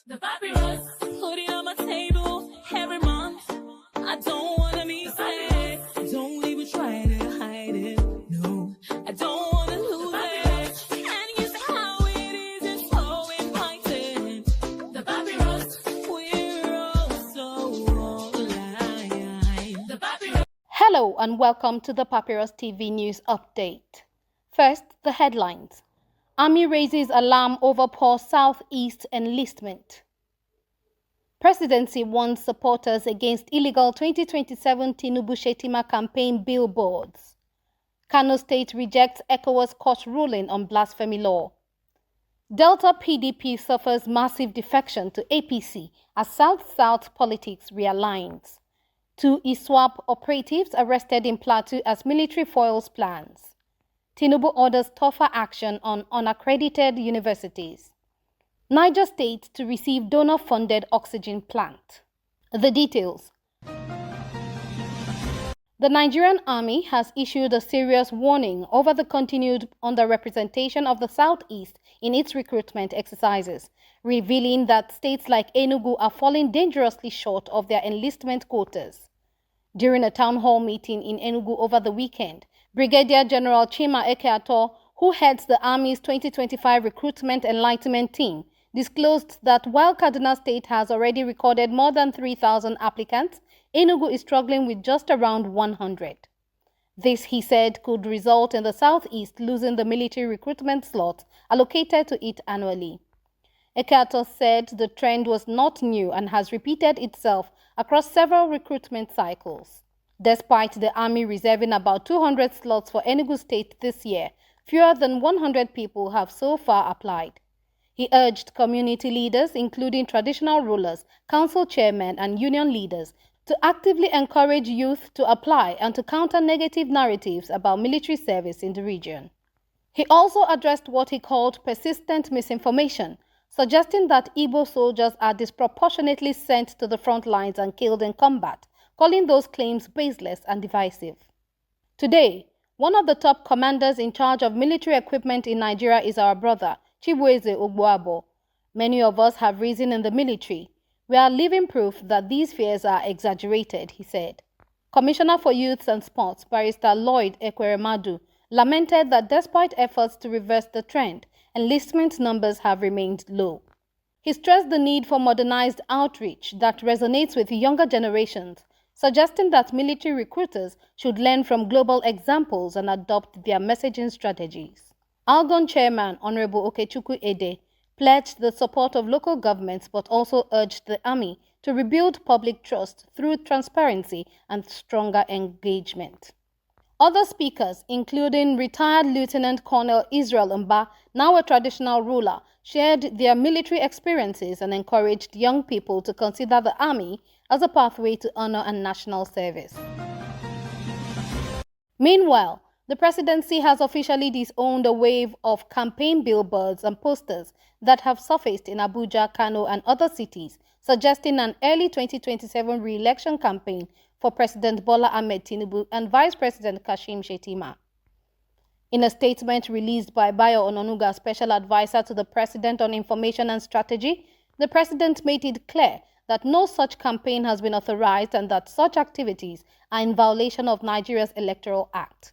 The papyrus, putting on my table every month. I don't wanna be sad. Don't even try to hide it. No, I don't wanna lose it. And you see how it is, it's so inviting. The papyrus, we're all so alive. The papyrus. Hello and welcome to the Papyrus TV News Update. First, the headlines. Army raises alarm over poor Southeast enlistment. Presidency warns supporters against illegal 2027 Tinubu-Shetima campaign billboards. Kano State rejects ECOWAS court ruling on blasphemy law. Delta PDP suffers massive defection to APC as South-South politics realigns. 2 ISWAP operatives arrested in Plateau as military foils plans. Tinubu orders tougher action on unaccredited universities. Niger State to receive donor-funded oxygen plant. The details. The Nigerian Army has issued a serious warning over the continued underrepresentation of the Southeast in its recruitment exercises, revealing that states like Enugu are falling dangerously short of their enlistment quotas. During a town hall meeting in Enugu over the weekend, Brigadier General Chima Ekeator, who heads the Army's 2025 Recruitment Enlightenment Team, disclosed that while Kaduna State has already recorded more than 3,000 applicants, Enugu is struggling with just around 100. This, he said, could result in the Southeast losing the military recruitment slot allocated to it annually. Ekeator said the trend was not new and has repeated itself across several recruitment cycles. Despite the Army reserving about 200 slots for Enugu State this year, fewer than 100 people have so far applied. He urged community leaders, including traditional rulers, council chairmen, and union leaders, to actively encourage youth to apply and to counter negative narratives about military service in the region. He also addressed what he called persistent misinformation, suggesting that Igbo soldiers are disproportionately sent to the front lines and killed in combat, calling those claims baseless and divisive. Today, one of the top commanders in charge of military equipment in Nigeria is our brother, Chibueze Ogbuabo. Many of us have risen in the military. We are living proof that these fears are exaggerated, he said. Commissioner for Youths and Sports, Barrister Lloyd Ekweremadu, lamented that despite efforts to reverse the trend, enlistment numbers have remained low. He stressed the need for modernized outreach that resonates with younger generations, suggesting that military recruiters should learn from global examples and adopt their messaging strategies. Algon Chairman Honorable Okechukwu Ede pledged the support of local governments but also urged the Army to rebuild public trust through transparency and stronger engagement. Other speakers, including retired Lieutenant Colonel Israel Mba, now a traditional ruler, shared their military experiences and encouraged young people to consider the Army as a pathway to honor and national service. Meanwhile, the presidency has officially disowned a wave of campaign billboards and posters that have surfaced in Abuja, Kano, and other cities, suggesting an early 2027 re-election campaign for President Bola Ahmed Tinubu and Vice President Kashim Shettima. In a statement released by Bayo Ononuga, Special Advisor to the President on Information and Strategy, the President made it clear that no such campaign has been authorized and that such activities are in violation of Nigeria's Electoral Act.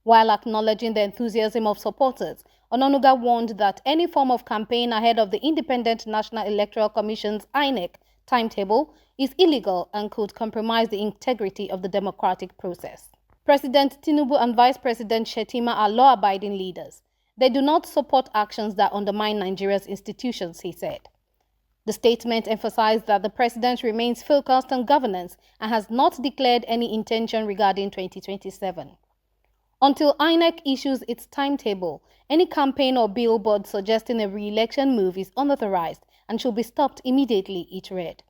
While acknowledging the enthusiasm of supporters, Ononuga warned that any form of campaign ahead of the Independent National Electoral Commission's INEC timetable is illegal and could compromise the integrity of the democratic process. President Tinubu and Vice President Shettima are law-abiding leaders. They do not support actions that undermine Nigeria's institutions, he said. The statement emphasized that the president remains focused on governance and has not declared any intention regarding 2027. Until INEC issues its timetable, any campaign or billboard suggesting a re-election move is unauthorized and should be stopped immediately, it read.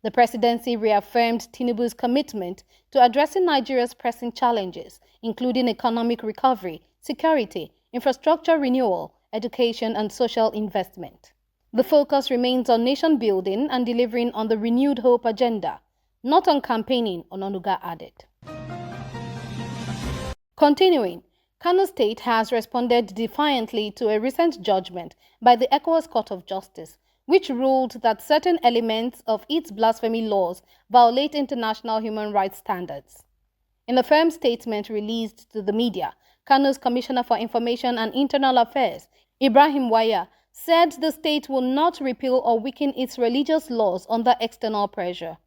The presidency reaffirmed Tinubu's commitment to addressing Nigeria's pressing challenges, including economic recovery, security, infrastructure renewal, education, and social investment. The focus remains on nation building and delivering on the renewed hope agenda, not on campaigning, Ononuga added. Continuing, Kano State has responded defiantly to a recent judgment by the ECOWAS Court of Justice, which ruled that certain elements of its blasphemy laws violate international human rights standards. In a firm statement released to the media, Kano's Commissioner for Information and Internal Affairs, Ibrahim Waya, said the state will not repeal or weaken its religious laws under external pressure.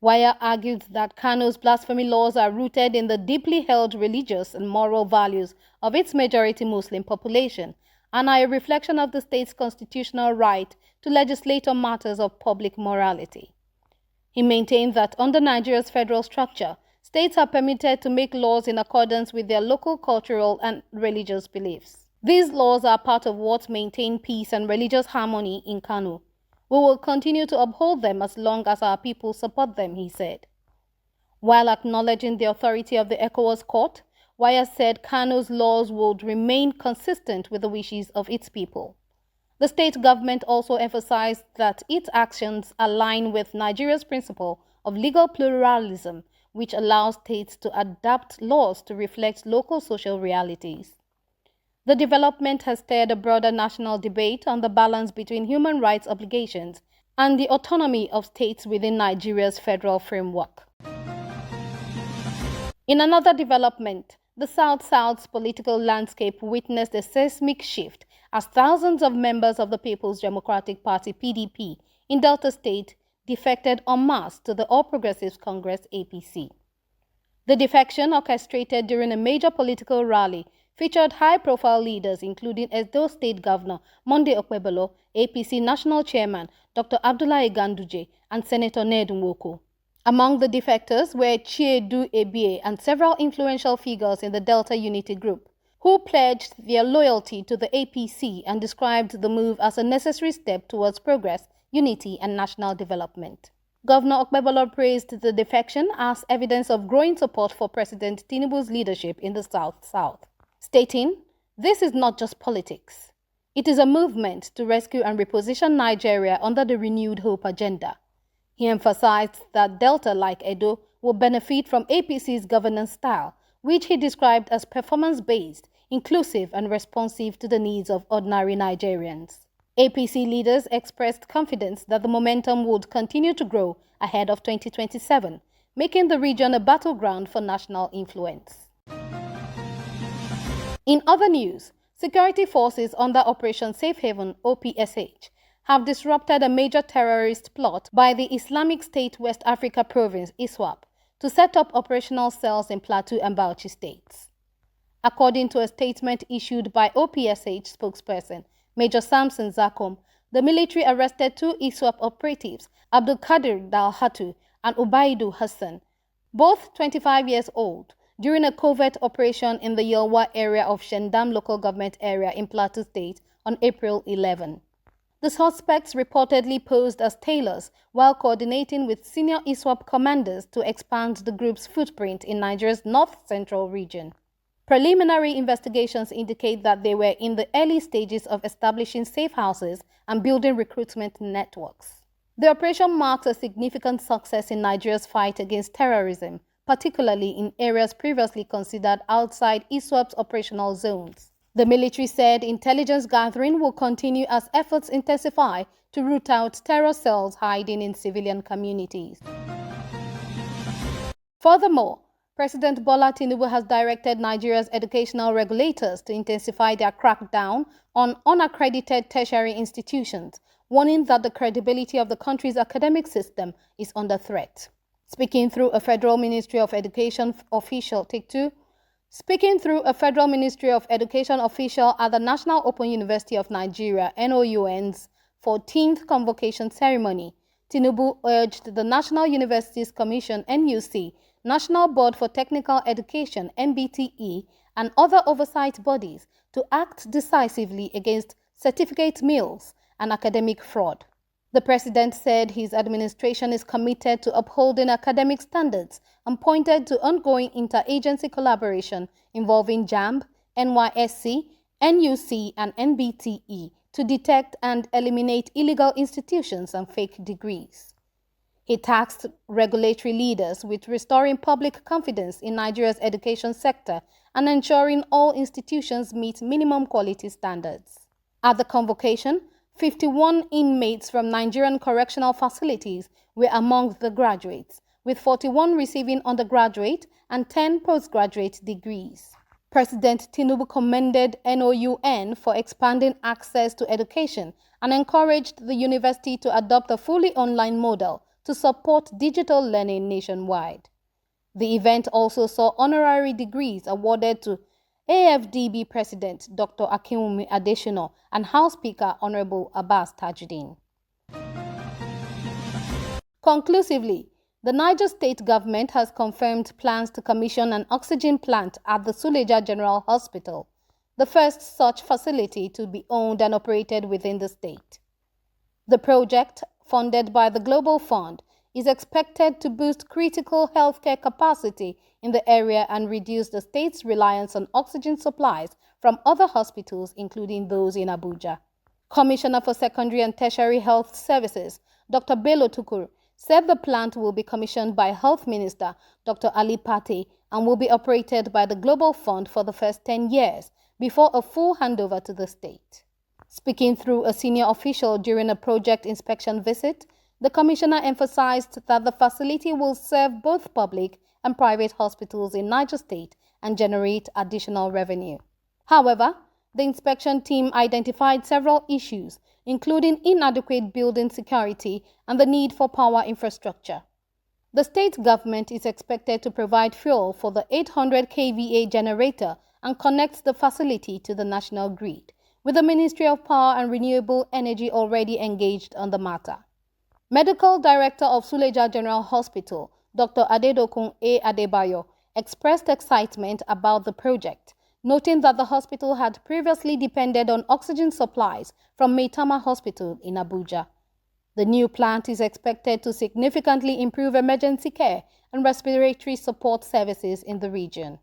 Waya argued that Kano's blasphemy laws are rooted in the deeply held religious and moral values of its majority Muslim population and are a reflection of the state's constitutional right to legislate on matters of public morality. He maintained that under Nigeria's federal structure, states are permitted to make laws in accordance with their local cultural and religious beliefs. These laws are part of what maintain peace and religious harmony in Kano. We will continue to uphold them as long as our people support them, he said. While acknowledging the authority of the ECOWAS court, Waya said Kano's laws would remain consistent with the wishes of its people. The state government also emphasized that its actions align with Nigeria's principle of legal pluralism, which allows states to adapt laws to reflect local social realities. The development has stirred a broader national debate on the balance between human rights obligations and the autonomy of states within Nigeria's federal framework. In another development, the South-South's political landscape witnessed a seismic shift as thousands of members of the People's Democratic Party (PDP) in Delta State defected en masse to the All Progressives Congress (APC). The defection, orchestrated during a major political rally, featured high-profile leaders including Edo State Governor Monday Okpebholo, APC National Chairman Dr. Abdullahi Ganduje, and Senator Ned Nwoko. Among the defectors were Chiedu Ebie and several influential figures in the Delta Unity Group, who pledged their loyalty to the APC and described the move as a necessary step towards progress, unity, and national development. Governor Okpebholo praised the defection as evidence of growing support for President Tinubu's leadership in the South-South, stating, "This is not just politics. It is a movement to rescue and reposition Nigeria under the renewed hope agenda." He emphasized that Delta, like Edo, will benefit from APC's governance style, which he described as performance-based, inclusive, and responsive to the needs of ordinary Nigerians. APC leaders expressed confidence that the momentum would continue to grow ahead of 2027, making the region a battleground for national influence. In other news, security forces under Operation Safe Haven (OPSH) have disrupted a major terrorist plot by the Islamic State West Africa Province (ISWAP) to set up operational cells in Plateau and Bauchi states. According to a statement issued by OPSH spokesperson Major Samson Zakom, the military arrested two ISWAP operatives, Abdul Qadir Dalhatu and Ubaidu Hassan, both 25 years old, during a covert operation in the Yelwa area of Shendam local government area in Plateau State on April 11. The suspects reportedly posed as tailors while coordinating with senior ISWAP commanders to expand the group's footprint in Nigeria's north-central region. Preliminary investigations indicate that they were in the early stages of establishing safe houses and building recruitment networks. The operation marks a significant success in Nigeria's fight against terrorism, particularly in areas previously considered outside ISWAP's operational zones. The military said intelligence gathering will continue as efforts intensify to root out terror cells hiding in civilian communities. Furthermore, President Bola Tinubu has directed Nigeria's educational regulators to intensify their crackdown on unaccredited tertiary institutions, warning that the credibility of the country's academic system is under threat. Speaking through a Federal Ministry of Education official, Speaking through a Federal Ministry of Education official at the National Open University of Nigeria (NOUN's) 14th convocation ceremony, Tinubu urged the National Universities Commission (NUC), National Board for Technical Education (NBTE), and other oversight bodies to act decisively against certificate mills and academic fraud. The president said his administration is committed to upholding academic standards and pointed to ongoing interagency collaboration involving JAMB, NYSC, NUC, and NBTE to detect and eliminate illegal institutions and fake degrees. He tasked regulatory leaders with restoring public confidence in Nigeria's education sector and ensuring all institutions meet minimum quality standards. At the convocation, 51 inmates from Nigerian correctional facilities were among the graduates, with 41 receiving undergraduate and 10 postgraduate degrees. President Tinubu commended NOUN for expanding access to education and encouraged the university to adopt a fully online model to support digital learning nationwide. The event also saw honorary degrees awarded to AFDB President Dr. Akinwumi Adesina and House Speaker Honorable Abbas Tajuddin. Conclusively, the Niger State government has confirmed plans to commission an oxygen plant at the Suleja General Hospital, the first such facility to be owned and operated within the state. The project, funded by the Global Fund, is expected to boost critical healthcare capacity in the area and reduce the state's reliance on oxygen supplies from other hospitals, including those in Abuja. Commissioner for Secondary and Tertiary Health Services, Dr. Bello Tukur, said the plant will be commissioned by Health Minister Dr. Ali Pate and will be operated by the Global Fund for the first 10 years before a full handover to the state. Speaking through a senior official during a project inspection visit, the commissioner emphasized that the facility will serve both public and private hospitals in Niger State and generate additional revenue. However, the inspection team identified several issues, including inadequate building security and the need for power infrastructure. The state government is expected to provide fuel for the 800 kVA generator and connect the facility to the national grid, with the Ministry of Power and Renewable Energy already engaged on the matter. Medical Director of Suleja General Hospital, Dr. Adedokun A. Adebayo, expressed excitement about the project, noting that the hospital had previously depended on oxygen supplies from Maitama Hospital in Abuja. The new plant is expected to significantly improve emergency care and respiratory support services in the region.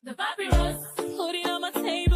The papyrus, put it on my table.